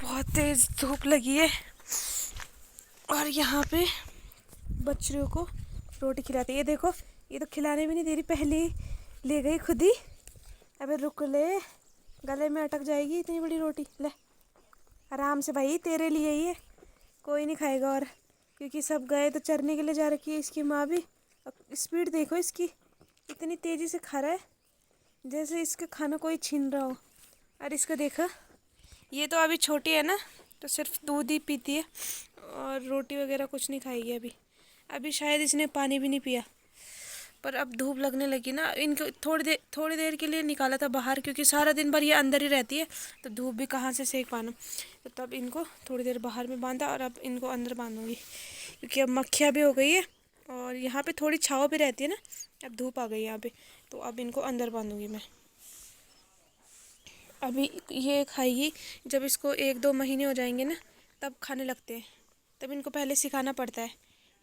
बहुत तेज़ धूप लगी है और यहाँ पे बच्चों को रोटी खिलाती है। ये देखो, ये तो खिलाने भी नहीं दे रही, पहले ही ले गई खुद ही। अबे रुक ले, गले में अटक जाएगी इतनी बड़ी रोटी। ले आराम से भाई, तेरे लिए ही है, कोई नहीं खाएगा। और क्योंकि सब गए तो चरने के लिए जा रखी है इसकी माँ भी। स्पीड देखो इसकी, इतनी तेज़ी से खा रहा है जैसे इसका खाना कोई छीन रहा हो। और इसका देखा, ये तो अभी छोटी है ना, तो सिर्फ दूध ही पीती है और रोटी वगैरह कुछ नहीं खाएगी अभी। अभी शायद इसने पानी भी नहीं पिया। पर अब धूप लगने लगी ना, इनको थोड़ी देर के लिए निकाला था बाहर, क्योंकि सारा दिन भर ये अंदर ही रहती है तो धूप भी कहाँ से सेक पाना। तो तब इनको थोड़ी देर बाहर में बांधा और अब इनको अंदर बांधूंगी, क्योंकि अब मक्खियाँ भी हो गई है और यहाँ पे थोड़ी छाँव भी रहती है ना। अब धूप आ गई यहाँ पे, तो अब इनको अंदर बांधूंगी मैं। अभी ये खाएगी, जब इसको 1-2 महीने हो जाएंगे ना तब खाने लगते हैं। तब इनको पहले सिखाना पड़ता है,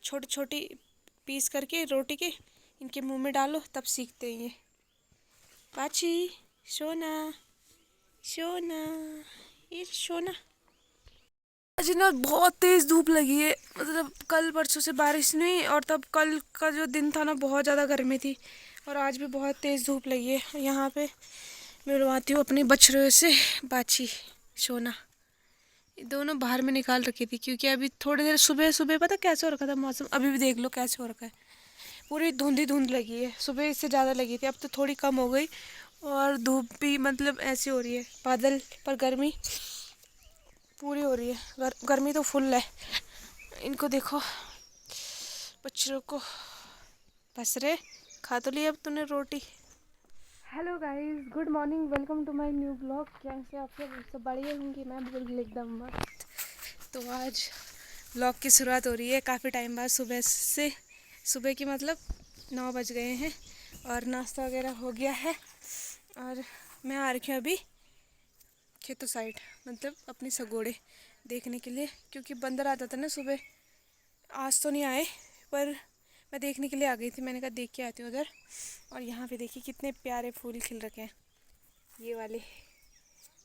छोटी छोटी पीस करके रोटी के इनके मुंह में डालो, तब सीखते हैं ये। पाची, सोना सोना, ये सोना। आज ना बहुत तेज़ धूप लगी है, मतलब कल परसों से बारिश नहीं, और तब कल का जो दिन था ना बहुत ज़्यादा गर्मी थी, और आज भी बहुत तेज़ धूप लगी है। यहाँ पे मिलवाती हूँ अपने बछड़ों से बाची, सोना। ये दोनों बाहर में निकाल रखी थी, क्योंकि अभी थोड़ी देर सुबह सुबह पता कैसे हो रखा था मौसम, अभी भी देख लो कैसे हो रखा है, पूरी धुंध ही धुंध लगी है। सुबह इससे ज़्यादा लगी थी, अब तो थोड़ी कम हो गई। और धूप भी मतलब ऐसी हो रही है, बादल पर गर्मी पूरी हो रही है। गर्मी तो फुल है। इनको देखो, बच्चों को बस रे, खा तो लिया अब तूने रोटी। Hello guys, good morning, welcome to my new blog. कैसे आप सब बढ़िया होंगी? मैं बिल्कुल एकदम मस्त। तो आज ब्लॉग की शुरुआत हो रही है काफ़ी टाइम बाद, सुबह से। सुबह की मतलब 9 बज गए हैं और नाश्ता वगैरह हो गया है। और मैं आ रखी हूँ अभी खेतों साइड, मतलब अपनी सगोड़े देखने के लिए, क्योंकि बंदर आता था ना सुबह। आज तो नहीं आए, पर मैं देखने के लिए आ गई थी। मैंने कहा देख के आती हूँ उधर। और यहाँ पे देखिए कितने प्यारे फूल खिल रखे हैं, ये वाले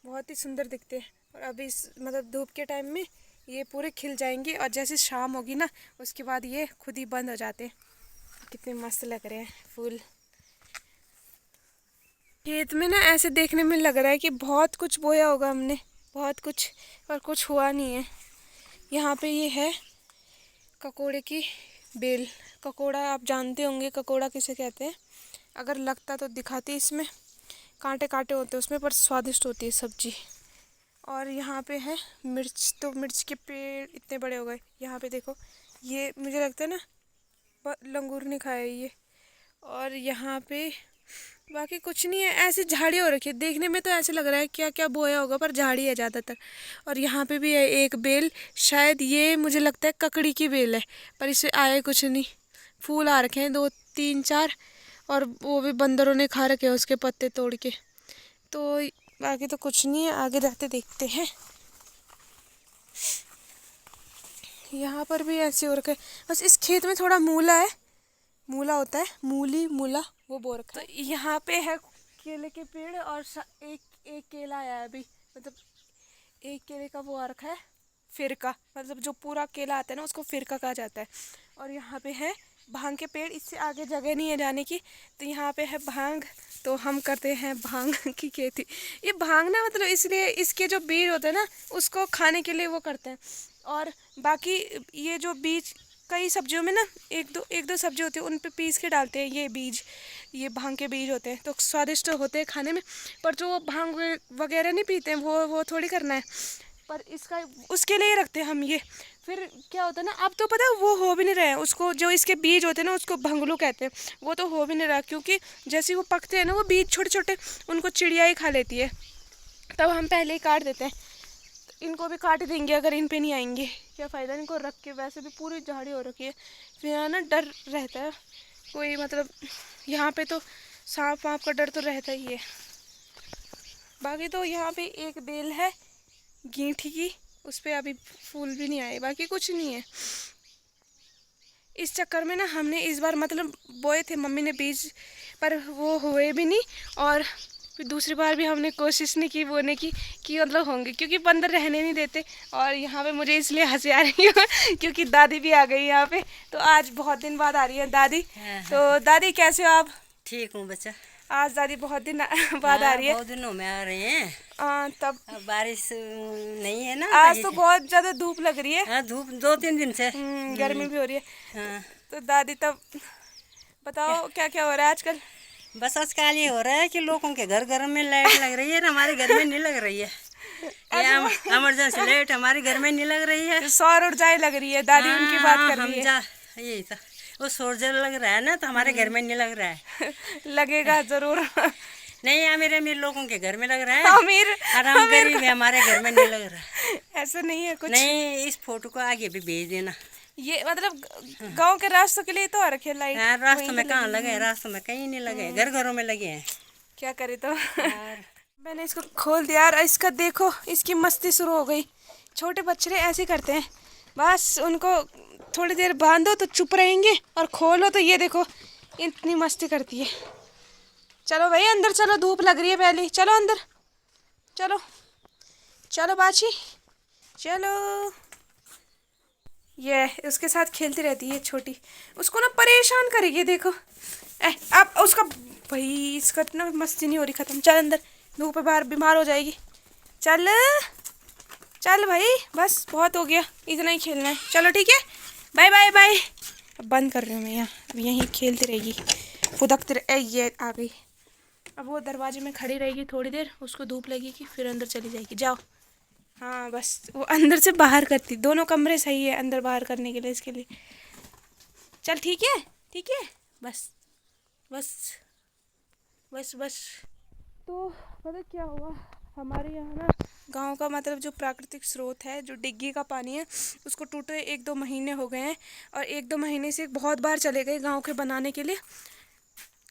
बहुत ही सुंदर दिखते हैं। और अभी मतलब धूप के टाइम में ये पूरे खिल जाएंगे, और जैसे शाम होगी ना उसके बाद ये खुद ही बंद हो जाते हैं। कितने मस्त लग रहे हैं फूल। खेत में ना ऐसे देखने में लग रहा है कि बहुत कुछ बोया होगा हमने, बहुत कुछ, पर कुछ हुआ नहीं है। यहाँ पे ये है ककोड़े की बेल। ककोड़ा आप जानते होंगे, ककोड़ा किसे कहते हैं। अगर लगता तो दिखाती, इसमें कांटे कांटे होते हैं उसमें, पर स्वादिष्ट होती है सब्जी। और यहाँ पे है मिर्च, तो मिर्च के पेड़ इतने बड़े हो गए। यहाँ पे देखो, ये मुझे लगता है ना लंगूर ने खाया ये। और यहाँ पे बाकी कुछ नहीं है, ऐसी झाड़ी हो रखी है। देखने में तो ऐसे लग रहा है क्या क्या बोया होगा, पर झाड़ी है ज़्यादातर। और यहाँ पे भी है एक बेल, शायद ये मुझे लगता है ककड़ी की बेल है, पर इसे आए कुछ नहीं। फूल आ रखे हैं 2-3-4, और वो भी बंदरों ने खा रखे हैं उसके पत्ते तोड़ के। तो बाकी तो कुछ नहीं है, आगे जाते देखते हैं। यहाँ पर भी ऐसे हो रखा है, बस इस खेत में थोड़ा मूला है, मूला होता है, मूली मूला, वो बो रखा है। तो यहाँ पे है केले के पेड़, और एक केला आया है अभी, मतलब एक केले का वो आ रखा है फिरका, मतलब जो पूरा केला आता है ना उसको फिरका कहा जाता है। और यहाँ पे है भांग के पेड़, इससे आगे जगह नहीं है जाने की, तो यहाँ पे है भांग। तो हम करते हैं भांग की खेती। ये भांग ना मतलब इसलिए, इसके जो बीज होते हैं ना उसको खाने के लिए वो करते हैं। और बाकी ये जो बीज कई सब्जियों में ना एक दो सब्जी होती है उन पे पीस के डालते हैं ये बीज, ये भांग के बीज होते हैं, तो स्वादिष्ट होते हैं खाने में। पर जो भांग वगैरह नहीं पीते हैं वो थोड़ी करना है, पर इसका उसके लिए रखते हैं हम ये। फिर क्या होता है ना, अब तो पता है वो हो भी नहीं रहे हैं, उसको जो इसके बीज होते हैं ना उसको भंगलू कहते हैं, वो तो हो भी नहीं रहा, क्योंकि जैसे वो पकते हैं ना वो बीज छोटे छोटे, उनको चिड़िया ही खा लेती है। तब हम पहले ही काट देते हैं। इनको भी काट देंगे अगर इन पे नहीं आएंगे, क्या फ़ायदा इनको रख के, वैसे भी पूरी झाड़ी हो रखी है। फिर ना डर रहता है कोई, मतलब यहाँ पे तो सांप वाँप का डर तो रहता ही है। बाकी तो यहाँ पे एक बेल है गेंठी की, उस पर अभी फूल भी नहीं आए, बाकी कुछ नहीं है। इस चक्कर में ना हमने इस बार मतलब बोए थे मम्मी ने बीज, पर वो हुए भी नहीं। और फिर दूसरी बार भी हमने कोशिश नहीं की बोने की कि मतलब होंगे, क्योंकि बंदर रहने नहीं देते। और यहाँ पे मुझे इसलिए हंसी आ रही है क्योंकि दादी भी आ गई यहाँ पे, तो आज बहुत दिन बाद आ रही है दादी। तो दादी कैसे हो आप? ठीक हूँ बच्चा। आज दादी बहुत दिन बाद आ रही है। बहुत दिनों में आ रहे हैं। तब अब बारिश नहीं है ना आज तो बहुत ज्यादा धूप लग रही है। हाँ, धूप 2-3 दिन से। गर्मी भी हो रही है। हाँ। तो दादी तब बताओ क्या क्या हो रहा है आजकल? बस आजकल ये हो रहा है कि लोगों के घर घर में लाइट लग रही है ना, हमारे घर में नहीं लग रही है। ये इमरजेंसी लाइट हमारे घर में नहीं लग रही है। सौर ऊर्जाएं लग रही है, दादी उनकी बात कर रही है। यही था, वो सोल्जर लग रहा है ना, तो हमारे घर में नहीं लग रहा है। लगेगा जरूर। नहीं, अमीर अमीर लोगों के घर में लग रहा है। अमीर और हम गरीब है, हमारे घर में नहीं लग रहा है। ऐसा नहीं है कुछ। नहीं, इस फोटो को आगे भी भेज देना। ये मतलब गांव के रास्तों के लिए तो आ रखे लाइट। हाँ, रास्तों में कहाँ लगे, रास्तों में कहीं नहीं लगे, घर घरों में लगे हैं। क्या करे तो। मैंने इसको खोल दिया और इसका देखो, इसकी मस्ती शुरू हो गई। छोटे बच्चे ऐसे करते हैं, बस उनको थोड़ी देर बांधो तो चुप रहेंगे और खोलो तो ये देखो इतनी मस्ती करती है। चलो भाई अंदर चलो, धूप लग रही है पहले, चलो अंदर चलो। चलो बाची चलो। ये उसके साथ खेलती रहती है छोटी, उसको ना परेशान करेगी देखो। अब उसका भाई इसका इतना मस्ती नहीं हो रही खत्म। चल अंदर, धूप पे बाहर बीमार हो जाएगी। चल चल भाई, बस बहुत हो गया, इतना ही खेलना है। चलो ठीक है, बाय बाय बाय। अब बंद कर रही हूँ मैं यहाँ, अब यहीं खेलती रहेगी, फुदकती रहे। ये आ गई, अब वो दरवाजे में खड़ी रहेगी थोड़ी देर, उसको धूप लगेगी फिर अंदर चली जाएगी। जाओ। हाँ बस वो अंदर से बाहर करती, दोनों कमरे सही है अंदर बाहर करने के लिए इसके लिए। चल ठीक है ठीक है, बस बस बस बस। तो पता क्या हुआ, हमारे यहाँ ना गांव का मतलब जो प्राकृतिक स्रोत है, जो डिग्गी का पानी है, उसको टूटे 1-2 महीने हो गए हैं। और 1-2 महीने से बहुत बार चले गए गांव के बनाने के लिए,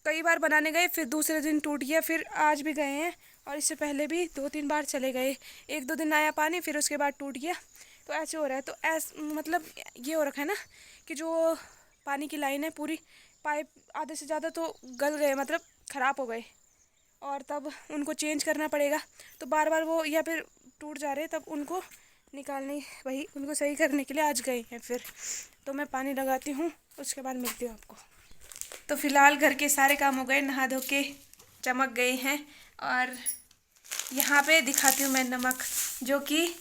कई बार बनाने गए, फिर दूसरे दिन टूट गया, फिर आज भी गए हैं। और इससे पहले भी 2-3 बार चले गए, 1-2 दिन आया पानी, फिर उसके बाद टूट गया। तो ऐसे हो रहा है। तो मतलब ये हो रखा है ना कि जो पानी की लाइन है पूरी, पाइप आधे से ज़्यादा तो गल गए, मतलब ख़राब हो गए, और तब उनको चेंज करना पड़ेगा। तो बार बार वो या फिर टूट जा रहे, तब उनको निकालने, वही उनको सही करने के लिए आज गए हैं फिर। तो मैं पानी लगाती हूँ, उसके बाद मिलती हूँ आपको। तो फिलहाल घर के सारे काम हो गए, नहा धो के चमक गए हैं। और यहाँ पे दिखाती हूँ मैं नमक, जो कि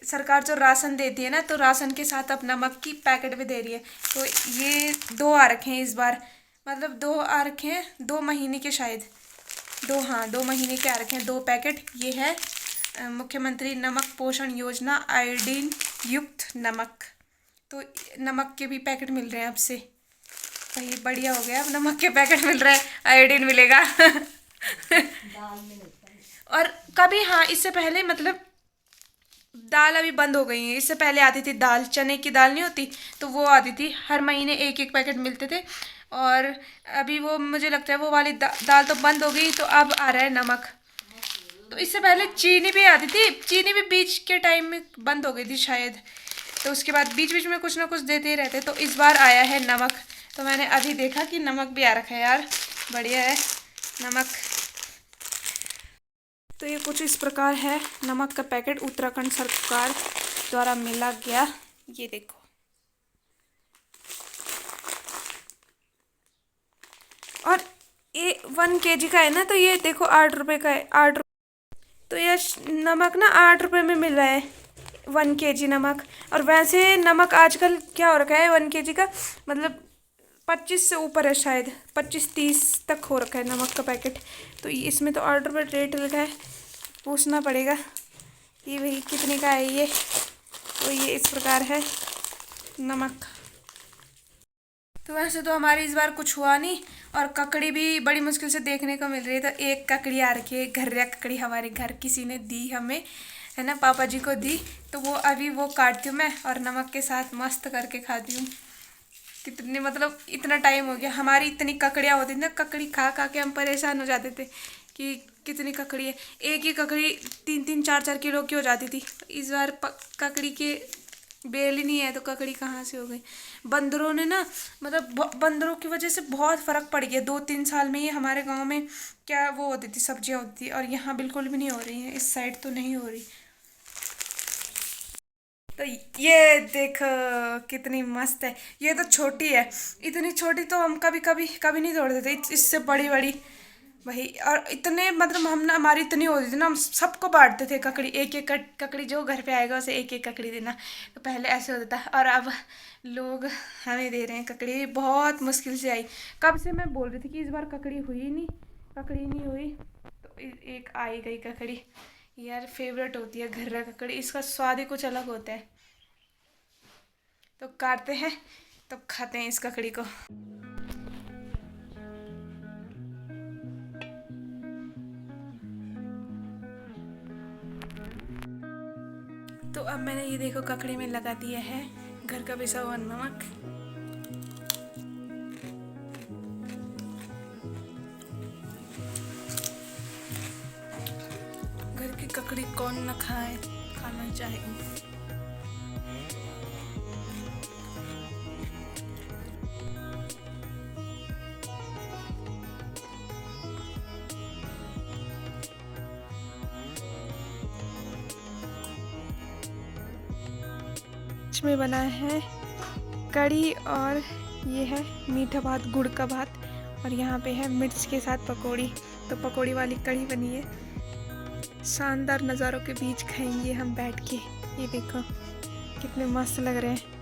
सरकार जो राशन देती है ना, तो राशन के साथ अब नमक की पैकेट भी दे रही है। तो ये 2 आ रखे हैं इस बार, मतलब 2 आ रखे हैं, 2 महीने के शायद, 2, हाँ 2 महीने के आ रखे हैं 2 पैकेट। ये है मुख्यमंत्री नमक पोषण योजना आयोडीन युक्त नमक। तो नमक के भी पैकेट मिल रहे हैं अब से, भाई बढ़िया हो गया, अब नमक के पैकेट मिल रहा है, आयोडीन मिलेगा। और कभी हाँ इससे पहले मतलब दाल अभी बंद हो गई है, इससे पहले आती थी दाल, चने की दाल नहीं होती, तो वो आती थी, हर महीने 1-1 पैकेट मिलते थे। और अभी वो मुझे लगता है वो वाली दाल तो बंद हो गई, तो अब आ रहा है नमक। तो इससे पहले चीनी भी आती थी, चीनी भी बीच के टाइम में बंद हो गई थी शायद, तो उसके बाद बीच बीच में कुछ ना कुछ देते ही रहते। तो इस बार आया है नमक, तो मैंने अभी देखा कि नमक भी आ रखा है यार, बढ़िया है नमक। तो ये कुछ इस प्रकार है नमक का पैकेट, उत्तराखंड सरकार द्वारा मिला गया, ये देखो। और ये 1 kg का है ना, तो ये देखो 8 रुपये का है, 8 रुपये। तो ये नमक ना 8 रुपये में मिल रहा है 1 kg नमक। और वैसे नमक आजकल क्या हो रखा है 1 kg का, मतलब 25 से ऊपर है शायद, 25-30 तक हो रखा है नमक का पैकेट। तो इसमें तो 8 रुपये रेट लगा है, पूछना पड़ेगा ये भाई कितने का है ये। तो ये इस प्रकार है नमक। तो वैसे तो हमारे इस बार कुछ हुआ नहीं, और ककड़ी भी बड़ी मुश्किल से देखने को मिल रही है। तो एक ककड़ी आ रखी है, घर्रा ककड़ी, हमारे घर किसी ने दी हमें, है ना, पापा जी को दी। तो वो अभी वो काटती हूँ मैं और नमक के साथ मस्त करके खाती हूँ। कितनी मतलब इतना टाइम हो गया, हमारी इतनी ककड़ियाँ होती थी ना, ककड़ी खा खा के हम परेशान हो जाते थे कि कितनी ककड़ी है। एक ही ककड़ी 3-3 4-4 किलो की हो जाती थी। इस बार ककड़ी के बेल ही नहीं है तो ककड़ी कहाँ से हो गई। बंदरों ने ना, मतलब बंदरों की वजह से बहुत फर्क पड़ गया। 2-3 साल में ही हमारे गांव में क्या वो होती थी, सब्जियां होती थी, और यहाँ बिल्कुल भी नहीं हो रही हैं। इस साइड तो नहीं हो रही। तो ये देखो कितनी मस्त है। ये तो छोटी है, इतनी छोटी तो हम कभी कभी कभी नहीं तोड़ते थे। इससे बड़ी बड़ी वही। और इतने मतलब हम ना, हमारी इतनी होती थी ना, हम सबको बांटते थे ककड़ी। एक एक ककड़ी जो घर पे आएगा उसे एक एक ककड़ी देना। तो पहले ऐसे होता था, और अब लोग हमें दे रहे हैं ककड़ी। बहुत मुश्किल से आई। कब से मैं बोल रही थी कि इस बार ककड़ी हुई नहीं, ककड़ी नहीं हुई, तो एक आई गई ककड़ी। यार फेवरेट होती है घर्रा ककड़ी, इसका स्वाद ही कुछ अलग होता है। तो काटते हैं तब खाते हैं इस ककड़ी को। तो अब मैंने ये देखो ककड़ी में लगा दिया है घर का पिसा हुआ नमक। घर की ककड़ी कौन न खाए, खाना चाहिए। में बना है कड़ी, और ये है मीठा भात, गुड़ का भात, और यहाँ पे है मिर्च के साथ पकौड़ी। तो पकौड़ी वाली कड़ी बनी है। शानदार नज़ारों के बीच खाएंगे हम बैठ के। ये देखो कितने मस्त लग रहे हैं।